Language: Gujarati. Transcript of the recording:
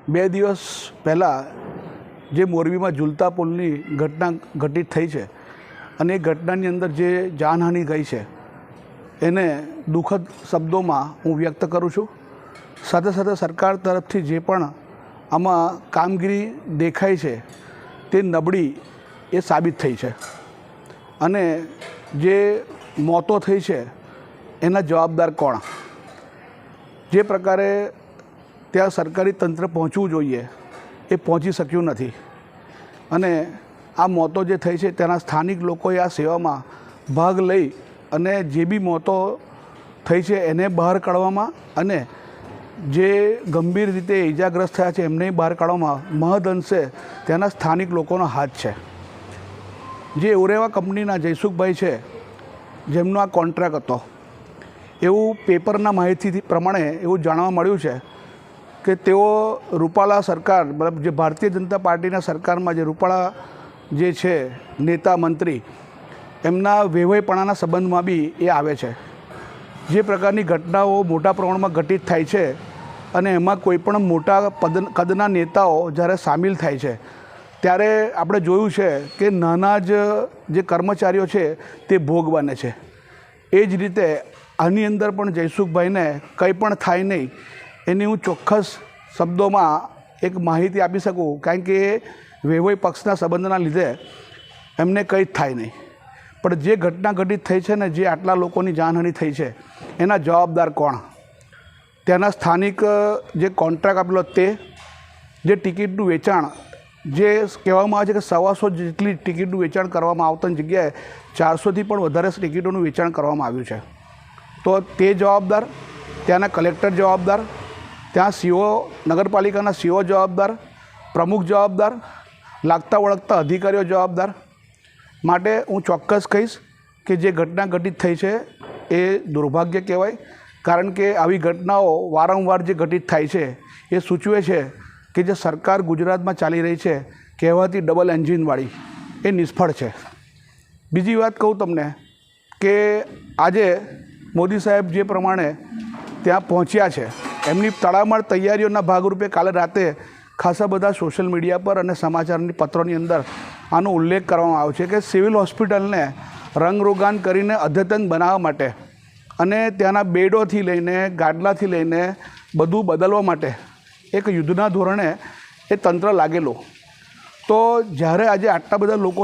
બે દિવસ પહેલાં જે મોરબીમાં ઝૂલતા પુલની ઘટના ઘટિત થઈ છે અને એ ઘટનાની અંદર જે જાનહાનિ ગઈ છે એને દુઃખદ શબ્દોમાં હું વ્યક્ત કરું છું। સાથે સાથે સરકાર તરફથી જે પણ આમાં કામગીરી દેખાય છે તે નબળી એ સાબિત થઈ છે અને જે મોતો થઈ છે એના જવાબદાર કોણ? જે પ્રકારે ત્યાં સરકારી તંત્ર પહોંચવું જોઈએ એ પહોંચી શક્યું નથી અને આ મોતો જે થઈ છે તેના સ્થાનિક લોકોએ આ સેવામાં ભાગ લઈ અને જે બી મોતો થઈ છે એને બહાર કાઢવામાં અને જે ગંભીર રીતે ઇજાગ્રસ્ત થયા છે એમને બહાર કાઢવામાં મહદઅંશે ત્યાંના સ્થાનિક લોકોનો હાથ છે। જે ઓરેવા કંપનીના જયસુખભાઈ છે જેમનો આ કોન્ટ્રાક્ટ હતો એવું પેપરના માહિતી પ્રમાણે એવું જાણવા મળ્યું છે કે તેઓ રૂપાલા સરકાર મતલબ જે ભારતીય જનતા પાર્ટીના સરકારમાં જે રૂપાલા જે છે નેતા મંત્રી એમના વેવાઈપણાના સંબંધમાં બી એ આવે છે। જે પ્રકારની ઘટનાઓ મોટા પ્રમાણમાં ઘટિત થાય છે અને એમાં કોઈ પણ મોટા કદના નેતાઓ જ્યારે સામેલ થાય છે ત્યારે આપણે જોયું છે કે નાના જ જે કર્મચારીઓ છે તે ભોગ બને છે। એ જ રીતે આની અંદર પણ જયસુખભાઈને કંઈ પણ થાય નહીં એની હું ચોક્કસ શબ્દોમાં એક માહિતી આપી શકું, કારણ કે વેવાઈ પક્ષના સંબંધના લીધે એમને કંઈ જ થાય નહીં। પણ જે ઘટના ઘટિત થઈ છે ને જે આટલા લોકોની જાનહાનિ થઈ છે એના જવાબદાર કોણ? ત્યાંના સ્થાનિક જે કોન્ટ્રાક્ટ આપેલો તે, જે ટિકિટનું વેચાણ જે કહેવામાં આવે છે કે 125 જેટલી ટિકિટનું વેચાણ કરવામાં આવતાની જગ્યાએ 400થી પણ વધારે ટિકિટોનું વેચાણ કરવામાં આવ્યું છે, તો તે જવાબદાર? ત્યાંના કલેક્ટર જવાબદાર? ત્યાં સીઓ નગરપાલિકાના સીઓ જવાબદાર? પ્રમુખ જવાબદાર? લાગતા વળગતા અધિકારીઓ જવાબદાર? માટે હું ચોક્કસ કહીશ કે જે ઘટના ઘટિત થઈ છે એ દુર્ભાગ્ય કહેવાય, કારણ કે આવી ઘટનાઓ વારંવાર જે ઘટિત થાય છે એ સૂચવે છે કે જે સરકાર ગુજરાતમાં ચાલી રહી છે કહેવાતી ડબલ એન્જિનવાળી એ નિષ્ફળ છે। બીજી વાત કહું તમને કે આજે મોદી સાહેબ જે પ્રમાણે ત્યાં પહોંચ્યા છે એમની તડામાર તૈયારીઓના ભાગરૂપે કાલે રાતે ખાસા બધા સોશિયલ મીડિયા પર અને સમાચારની પત્રોની અંદર આનો ઉલ્લેખ કરવામાં આવ્યો છે કે સિવિલ હોસ્પિટલને રંગરોગાન કરીને અદ્યતન બનાવવા માટે અને ત્યાંના બેડોથી લઈને ગાદલાથી લઈને બધું બદલવા માટે એક યુદ્ધના ધોરણે એ તંત્ર લાગેલું। તો જ્યારે આજે આટલા બધા લોકો